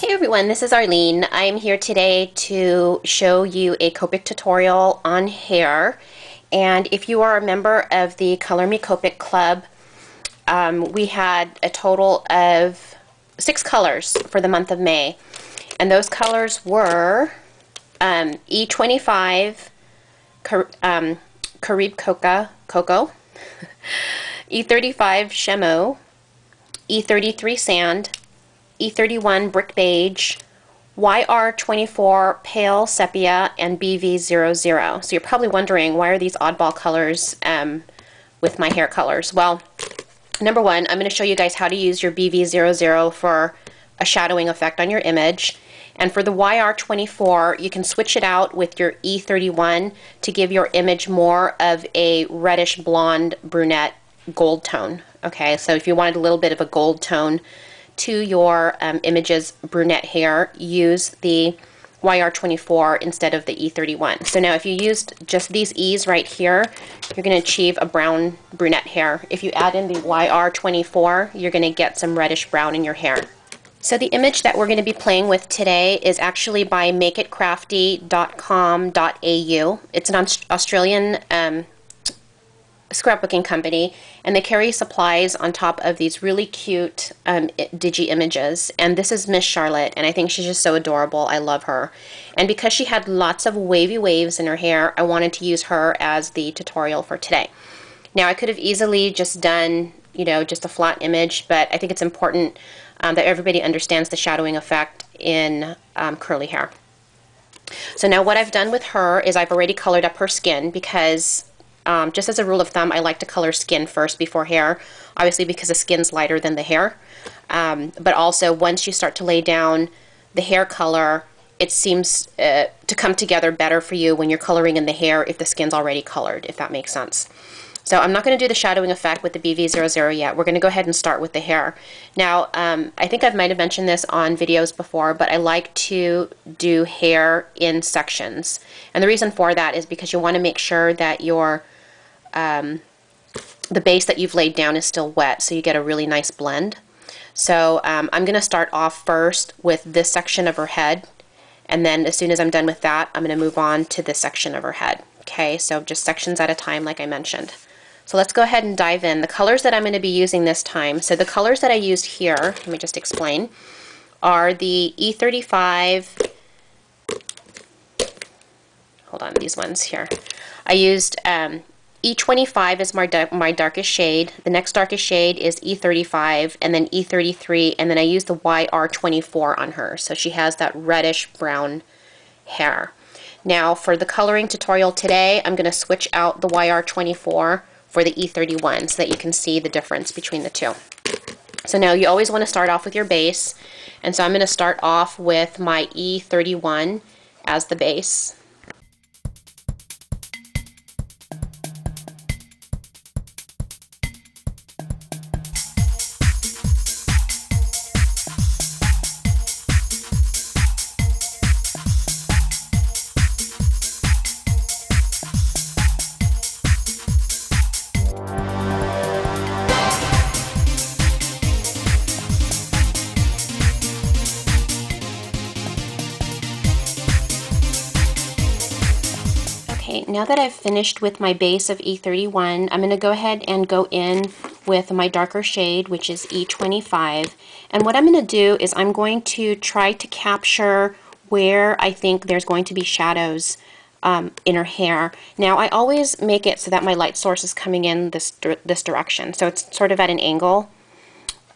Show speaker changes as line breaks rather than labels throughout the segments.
Hey everyone, this is Arlene. I'm here today to show you a Copic tutorial on hair. And if you are a member of the Color Me Copic Club, we had a total of 6 colors for the month of May. And those colors were E25 Carib Cocoa, E35 Chameau, E33 Sand, E31 Brick Beige, YR24 Pale Sepia, and BV00. So you're probably wondering, why are these oddball colors with my hair colors? Well, number one, I'm going to show you guys how to use your BV00 for a shadowing effect on your image. And for the YR24, you can switch it out with your E31 to give your image more of a reddish blonde brunette gold tone. Okay, so if you wanted a little bit of a gold tone to your image's brunette hair, use the YR24 instead of the E31. So now if you used just these E's right here, you're going to achieve a brown brunette hair. If you add in the YR24, you're going to get some reddish brown in your hair. So the image that we're going to be playing with today is actually by makeitcrafty.com.au. It's an Australian scrapbooking company, and they carry supplies on top of these really cute Digi images. And this is Miss Charlotte, and I think she's just so adorable. I love her. And because she had lots of wavy waves in her hair, I wanted to use her as the tutorial for today. Now I could have easily just done, you know, just a flat image, but I think it's important that everybody understands the shadowing effect in curly hair. So now what I've done with her is I've already colored up her skin, because just as a rule of thumb, I like to color skin first before hair, obviously because the skin's lighter than the hair. But also, once you start to lay down the hair color, it seems to come together better for you when you're coloring in the hair if the skin's already colored, if that makes sense. So I'm not going to do the shadowing effect with the BV00 yet. We're going to go ahead and start with the hair. Now, I think I might have mentioned this on videos before, but I like to do hair in sections. And the reason for that is because you want to make sure that your the base that you've laid down is still wet, so you get a really nice blend. So I'm going to start off first with this section of her head, and then as soon as I'm done with that, I'm going to move on to this section of her head. Okay, so just sections at a time, like I mentioned. So let's go ahead and dive in. The colors that I'm going to be using this time, so the colors that I used here, let me just explain, are the E35, hold on, these ones here. I used E25 is my darkest shade. The next darkest shade is E35, and then E33, and then I used the YR24 on her. So she has that reddish brown hair. Now for the coloring tutorial today, I'm going to switch out the YR24 for the E31 so that you can see the difference between the two. So now you always want to start off with your base, and so I'm going to start off with my E31 as the base. Now that I've finished with my base of E31, I'm going to go ahead and go in with my darker shade, which is E25. And what I'm going to do is I'm going to try to capture where I think there's going to be shadows in her hair. Now I always make it so that my light source is coming in this direction, so it's sort of at an angle.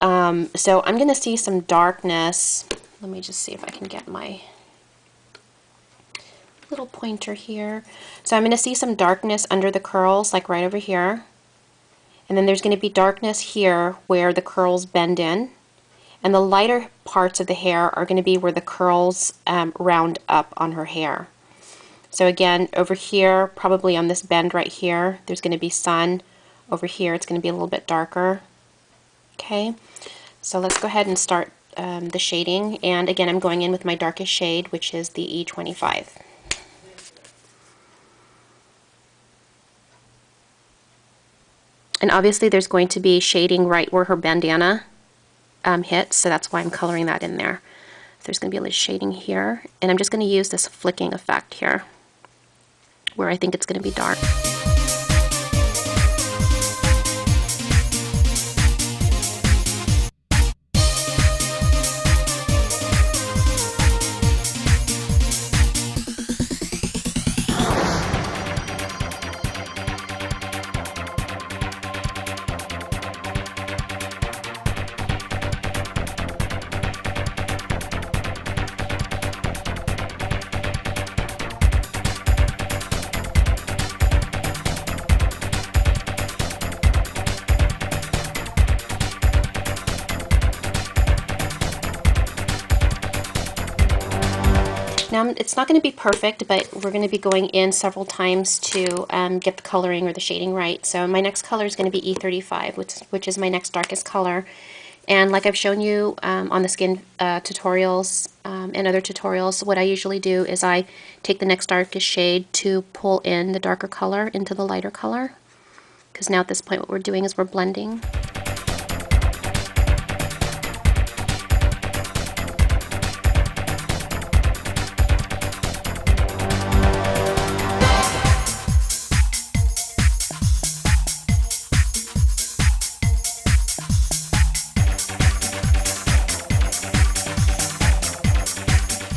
So I'm going to see some darkness. Let me just see if I can get my little pointer here. So I'm going to see some darkness under the curls, like right over here. And then there's going to be darkness here where the curls bend in. And the lighter parts of the hair are going to be where the curls round up on her hair. So again, over here, probably on this bend right here, there's going to be sun. Over here, it's going to be a little bit darker. Okay, so let's go ahead and start the shading. And again, I'm going in with my darkest shade, which is the E25. And obviously there's going to be shading right where her bandana hits, so that's why I'm coloring that in there. There's going to be a little shading here, and I'm just going to use this flicking effect here where I think it's going to be dark. Now, it's not going to be perfect, but we're going to be going in several times to get the coloring or the shading right. So my next color is going to be E35, which is my next darkest color. And like I've shown you on the skin tutorials and other tutorials, what I usually do is I take the next darkest shade to pull in the darker color into the lighter color. Because now at this point what we're doing is we're blending.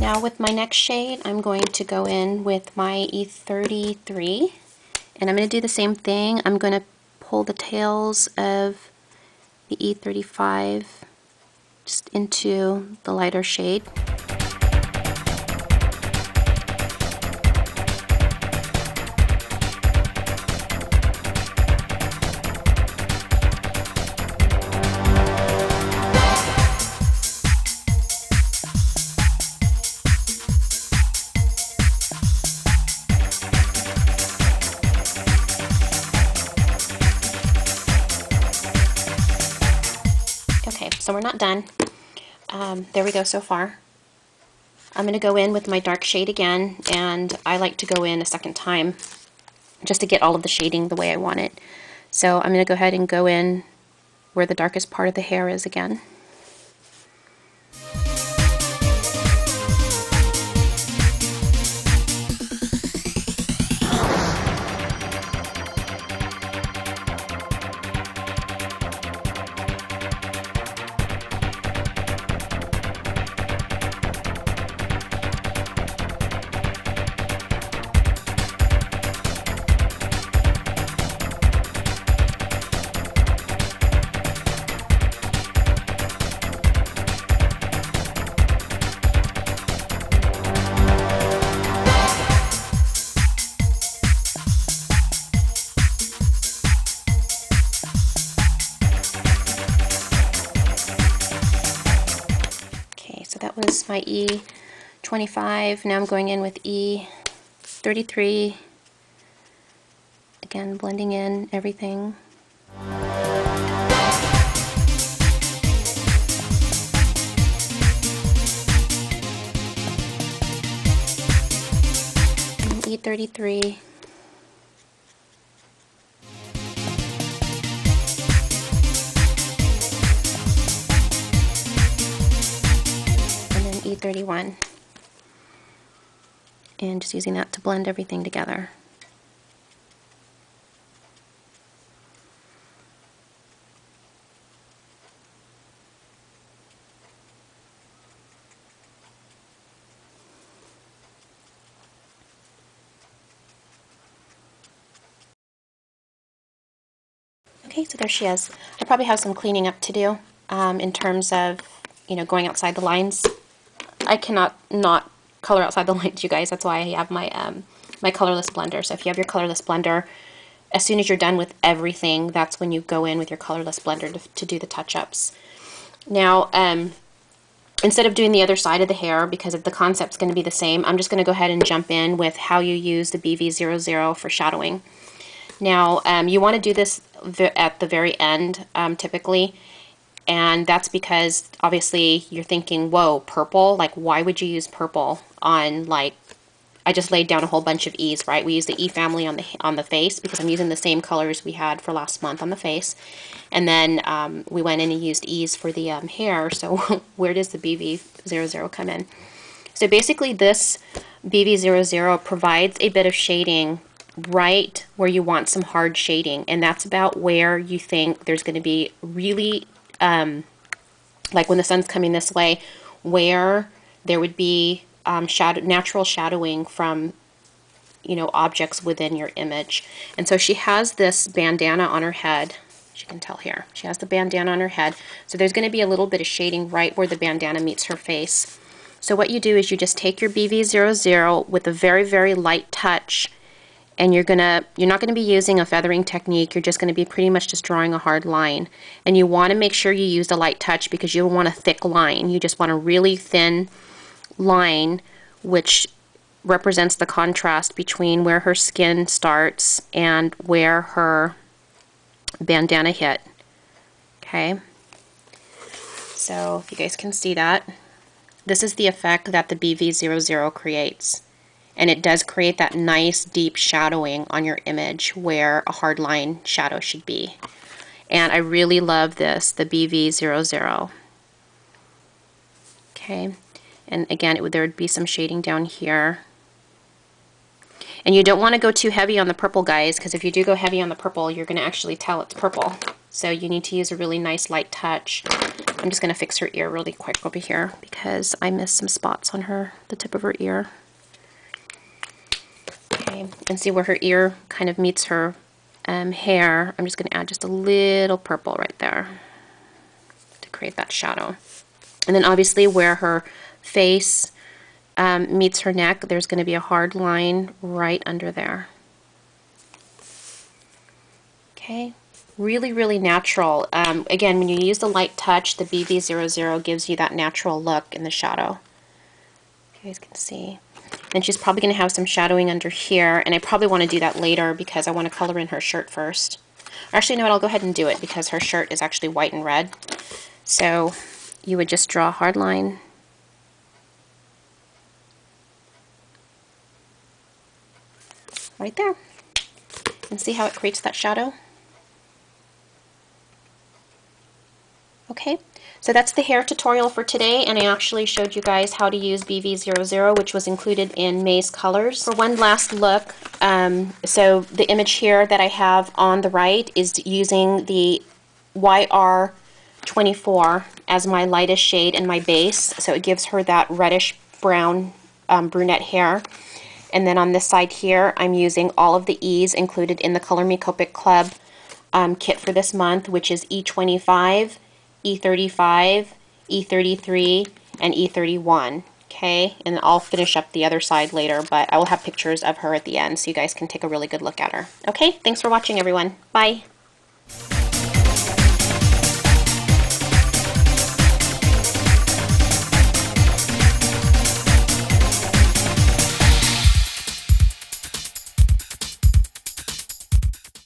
Now with my next shade, I'm going to go in with my E33, and I'm going to do the same thing. I'm going to pull the tails of the E35 just into the lighter shade. So we're not done. There we go so far. I'm going to go in with my dark shade again, and I like to go in a second time just to get all of the shading the way I want it. So I'm going to go ahead and go in where the darkest part of the hair is again. That was my E25. Now I'm going in with E33. Again, blending in everything. And E33. E31, and just using that to blend everything together. Okay, so there she is. I probably have some cleaning up to do in terms of, going outside the lines. I cannot not color outside the lines, you guys. That's why I have my my colorless blender. So if you have your colorless blender, as soon as you're done with everything, that's when you go in with your colorless blender to do the touch-ups. Now, instead of doing the other side of the hair, because the concept's going to be the same, I'm just going to go ahead and jump in with how you use the BV00 for shadowing. Now, you want to do this at the very end, typically. And that's because obviously you're thinking, whoa, purple? Like, why would you use purple on like I just laid down a whole bunch of E's, right? We used the E family on the face because I'm using the same colors we had for last month on the face. And then we went in and used E's for the hair. So where does the BV00 come in? So basically this BV00 provides a bit of shading right where you want some hard shading. And that's about where you think there's going to be really, like when the sun's coming this way, where there would be natural shadowing from, you know, objects within your image. And so she has this bandana on her head. As you can tell here, she has the bandana on her head. So there's going to be a little bit of shading right where the bandana meets her face. So what you do is you just take your BV00 with a very, very light touch, and you're not gonna be using a feathering technique. You're just gonna be pretty much just drawing a hard line. And you want to make sure you use a light touch because you don't want a thick line. You just want a really thin line, which represents the contrast between where her skin starts and where her bandana hit. Okay, so if you guys can see that, this is the effect that the BV00 creates. And it does create that nice deep shadowing on your image where a hard line shadow should be. And I really love this, the BV00. Okay, and again, there would be some shading down here. And you don't want to go too heavy on the purple, guys, because if you do go heavy on the purple, you're going to actually tell it's purple. So you need to use a really nice light touch. I'm just going to fix her ear really quick over here because I missed some spots on the tip of her ear. Okay, and see where her ear kind of meets her hair. I'm just going to add just a little purple right there to create that shadow. And then obviously where her face meets her neck, there's going to be a hard line right under there. Okay, really, really natural. Again, when you use the light touch, the BV00 gives you that natural look in the shadow. You guys can see. Then she's probably going to have some shadowing under here, and I probably want to do that later because I want to color in her shirt first. Actually, no, I'll go ahead and do it because her shirt is actually white and red. So you would just draw a hard line. Right there. And see how it creates that shadow? Okay, so that's the hair tutorial for today, and I actually showed you guys how to use BV00, which was included in May's colors. For one last look, so the image here that I have on the right is using the YR24 as my lightest shade and my base, so it gives her that reddish brown brunette hair. And then on this side here, I'm using all of the E's included in the Color Me Copic Club kit for this month, which is E25, E35, E33, and E31. Okay, and I'll finish up the other side later, but I will have pictures of her at the end so you guys can take a really good look at her. Okay, thanks for watching, everyone. Bye.